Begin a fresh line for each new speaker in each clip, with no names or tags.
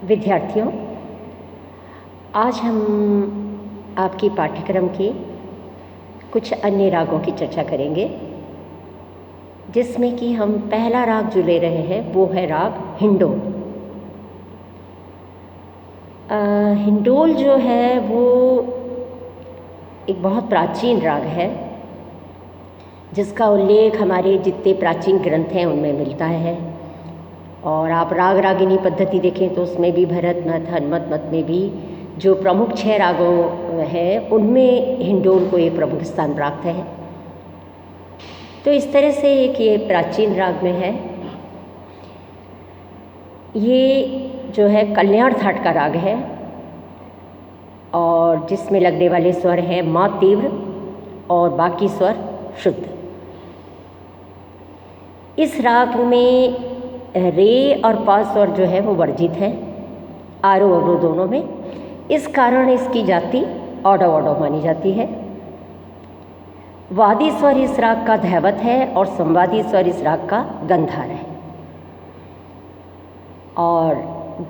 विद्यार्थियों, आज हम आपकी पाठ्यक्रम के कुछ अन्य रागों की चर्चा करेंगे, जिसमें कि हम पहला राग जो ले रहे हैं वो है राग हिंडोल। हिंडोल जो है वो एक बहुत प्राचीन राग है, जिसका उल्लेख हमारे जितने प्राचीन ग्रंथ हैं उनमें मिलता है। और आप राग रागिनी पद्धति देखें तो उसमें भी भरत मत, हनुमत मत में भी जो प्रमुख 6 रागों हैं उनमें हिंडोल को एक प्रमुख स्थान प्राप्त है। तो इस तरह से एक ये प्राचीन राग में है। ये जो है कल्याण थाट का राग है और जिसमें लगने वाले स्वर हैं मा तीव्र और बाकी स्वर शुद्ध। इस राग में रे और पा स्वर जो है वो वर्जित है, आरोह अवरोह दोनों में। इस कारण इसकी जाति ऑडव ऑडव मानी जाती है। वादी स्वर इस राग का धैवत है और संवादी स्वर इस राग का गंधार है। और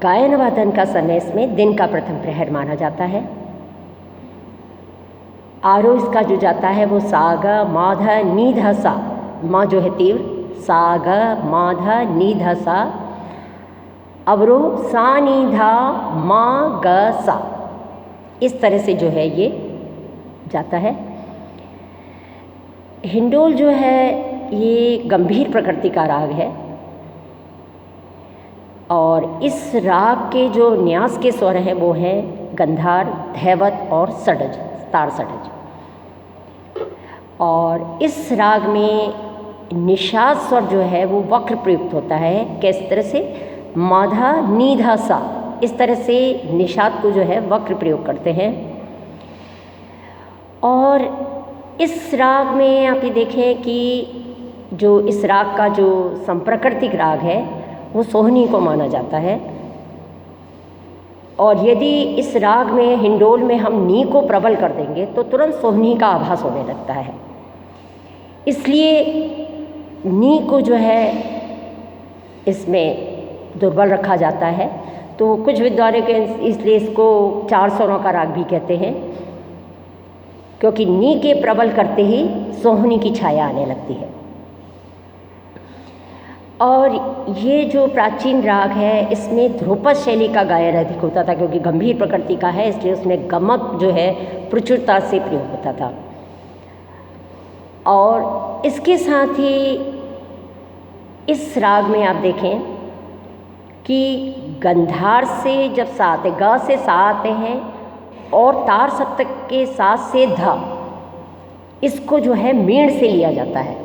गायन वादन का समय इसमें दिन का प्रथम प्रहर माना जाता है। आरोह इसका जो जाता है वो साग माध नीध सा, माँ जो है तीव्र, साग माध नीध सा, अवरोह सा नीधा मा ग सा। इस तरह से जो है ये जाता है। हिंडोल जो है ये गंभीर प्रकृति का राग है और इस राग के जो न्यास के स्वर हैं वो हैं गंधार, धैवत और षडज, तार षडज। और इस राग में निषाद स्वर जो है वो वक्र प्रयुक्त होता है। किस तरह से? माधा नीधा सा, इस तरह से निषाद को जो है वक्र प्रयोग करते हैं। और इस राग में आप ये देखें कि जो इस राग का जो संप्रकृतिक राग है वो सोहनी को माना जाता है। और यदि इस राग में हिंडोल में हम नी को प्रबल कर देंगे तो तुरंत सोहनी का आभास होने लगता है। इसलिए नी को जो है इसमें दुर्बल रखा जाता है। तो कुछ विद्वानों के इसलिए इसको 4 स्वरों का राग भी कहते हैं, क्योंकि नी के प्रबल करते ही सोहनी की छाया आने लगती है। और ये जो प्राचीन राग है इसमें ध्रुपद शैली का गायन अधिक होता था, क्योंकि गंभीर प्रकृति का है इसलिए उसमें गमक जो है प्रचुरता से प्रयोग होता था। और इसके साथ ही इस राग में आप देखें कि गंधार से जब सा आते, ग से सा आते हैं और तार सप्तक के साथ से ध, इसको जो है मीण से लिया जाता है।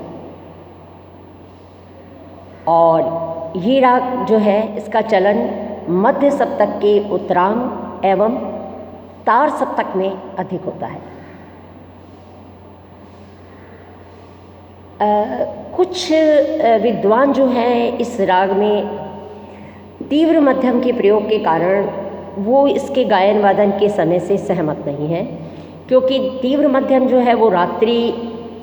और ये राग जो है इसका चलन मध्य सप्तक के उत्तरांग एवं तार सप्तक में अधिक होता है। कुछ विद्वान जो हैं इस राग में तीव्र मध्यम के प्रयोग के कारण वो इसके गायन वादन के समय से सहमत नहीं है, क्योंकि तीव्र मध्यम जो है वो रात्रि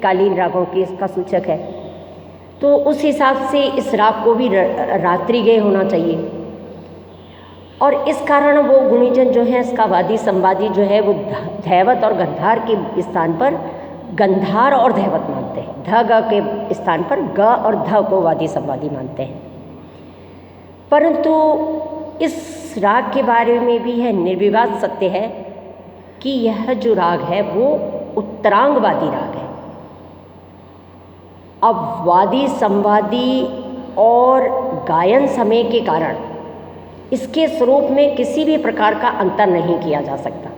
कालीन रागों की इसका सूचक है। तो उस हिसाब से इस राग को भी रात्रि गेय होना चाहिए। और इस कारण वो गुणीजन जो है इसका वादी संवादी जो है वो धैवत और गंधार के स्थान पर गंधार और धैवत मानते हैं, ध ग के स्थान पर ग और ध को वादी संवादी मानते हैं। परंतु इस राग के बारे में भी यह निर्विवाद सत्य है कि यह जो राग है वो उत्तरांगवादी राग है। अब वादी संवादी और गायन समय के कारण इसके स्वरूप में किसी भी प्रकार का अंतर नहीं किया जा सकता।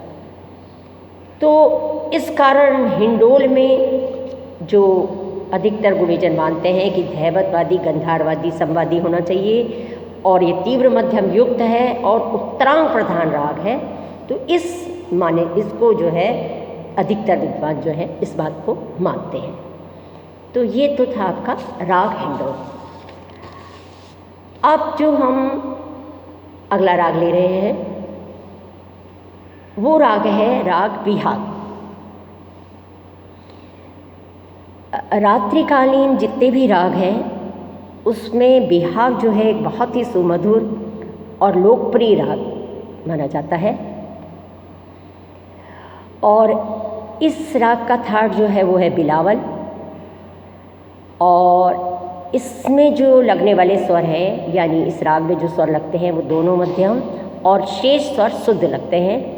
तो इस कारण हिंडोल में जो अधिकतर गुणीजन मानते हैं कि धैवतवादी, गंधारवादी, संवादी होना चाहिए और ये तीव्र मध्यम युक्त है और उत्तरांग प्रधान राग है। तो इस माने इसको जो है अधिकतर विद्वान जो है इस बात को मानते हैं। तो ये तो था आपका राग हिंडोल। अब जो हम अगला राग ले रहे हैं वो राग है राग बिहाग। रात्रिकालीन जितने भी राग हैं उसमें बिहाग जो है एक बहुत ही सुमधुर और लोकप्रिय राग माना जाता है। और इस राग का थाट जो है वो है बिलावल, और इसमें जो लगने वाले स्वर हैं, यानी इस राग में जो स्वर लगते हैं वो दोनों मध्यम और शेष स्वर शुद्ध लगते हैं।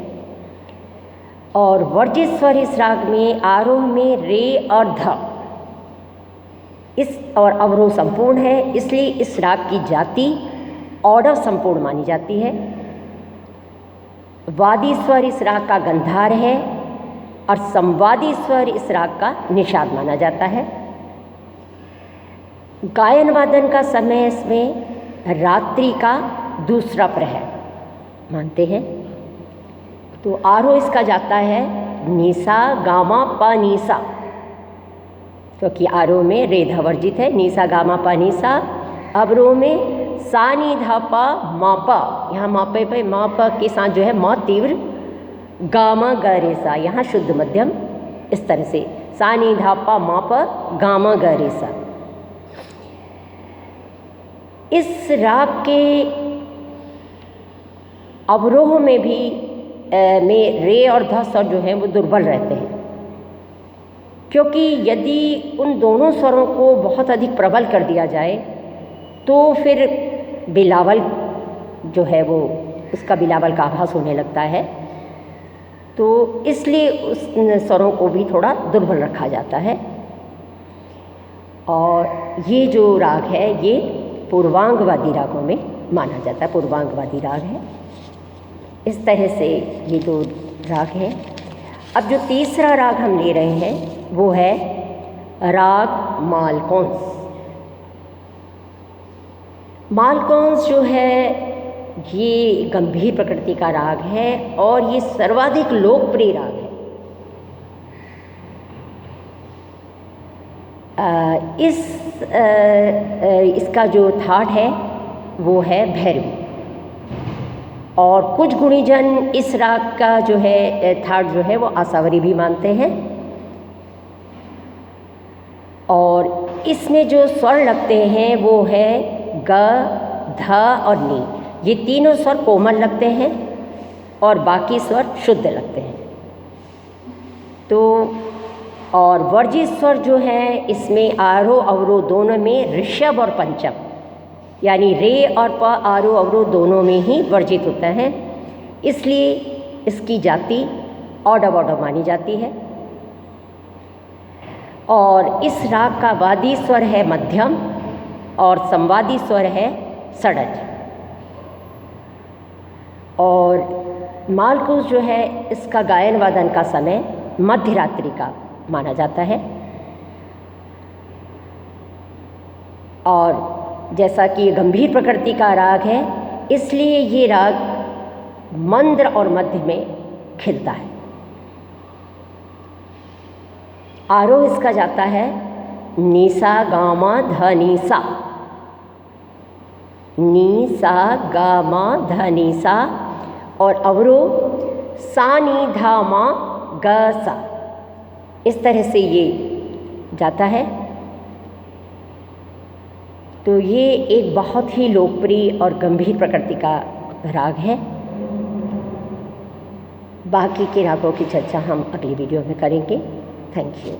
और वर्जित स्वर इस राग में आरोह में रे और ध इस और अवरोह संपूर्ण है, इसलिए इस राग की जाति ऑर्डर संपूर्ण मानी जाती है। वादी स्वर इस राग का गंधार है और संवादी स्वर इस राग का निषाद माना जाता है। गायन वादन का समय इसमें रात्रि का दूसरा प्रहर मानते हैं। तो आरोह इसका जाता है निसा गामा प निसा, क्योंकि आरोह में रे ध वर्जित है, निसा गामा प निसा। अवरोह में सा नी धा प मा प, यहाँ मा पे मा प के साथ जो है मा तीव्र, गामा ग रे सा, यहाँ शुद्ध मध्यम, इस तरह से सा नी धा प मा प गामा ग रे सा। इस राग के अवरोह में भी में रे और ध स्वर जो हैं वो दुर्बल रहते हैं, क्योंकि यदि उन दोनों स्वरों को बहुत अधिक प्रबल कर दिया जाए तो फिर बिलावल जो है वो उसका बिलावल का आभास होने लगता है। तो इसलिए उस स्वरों को भी थोड़ा दुर्बल रखा जाता है। और ये जो राग है ये पूर्वांगवादी रागों में माना जाता है, पूर्वांगवादी राग है। इस तरह से ये दो राग हैं। अब जो तीसरा राग हम ले रहे हैं वो है राग मालकौंस। मालकौंस जो है ये गंभीर प्रकृति का राग है और ये सर्वाधिक लोकप्रिय राग है। इसका जो थाट है वो है भैरवी, और कुछ गुणीजन इस राग का जो है थाट जो है वो आसावरी भी मानते हैं। और इसमें जो स्वर लगते हैं वो है ग, ध और नी, ये तीनों स्वर कोमल लगते हैं और बाकी स्वर शुद्ध लगते हैं। तो और वर्जित स्वर जो है इसमें आरोह अवरोह दोनों में ऋषभ और पंचम, यानी रे और प आरोह अवरोह दोनों में ही वर्जित होता है, इसलिए इसकी जाति ऑर्डर ऑर्डर मानी जाती है। और इस राग का वादी स्वर है मध्यम और संवादी स्वर है षडज। और मालकौंस जो है इसका गायन वादन का समय मध्य रात्रि का माना जाता है। और जैसा कि ये गंभीर प्रकृति का राग है इसलिए ये राग मंद्र और मध्य में खिलता है। आरोह इसका जाता है निसा गामा ध निसा, निसा गामा ध निसा, और अवरोह सा नी धा मा ग सा। इस तरह से ये जाता है। तो ये एक बहुत ही लोकप्रिय और गंभीर प्रकृति का राग है। बाकी के रागों की चर्चा हम अगली वीडियो में करेंगे। Thank you.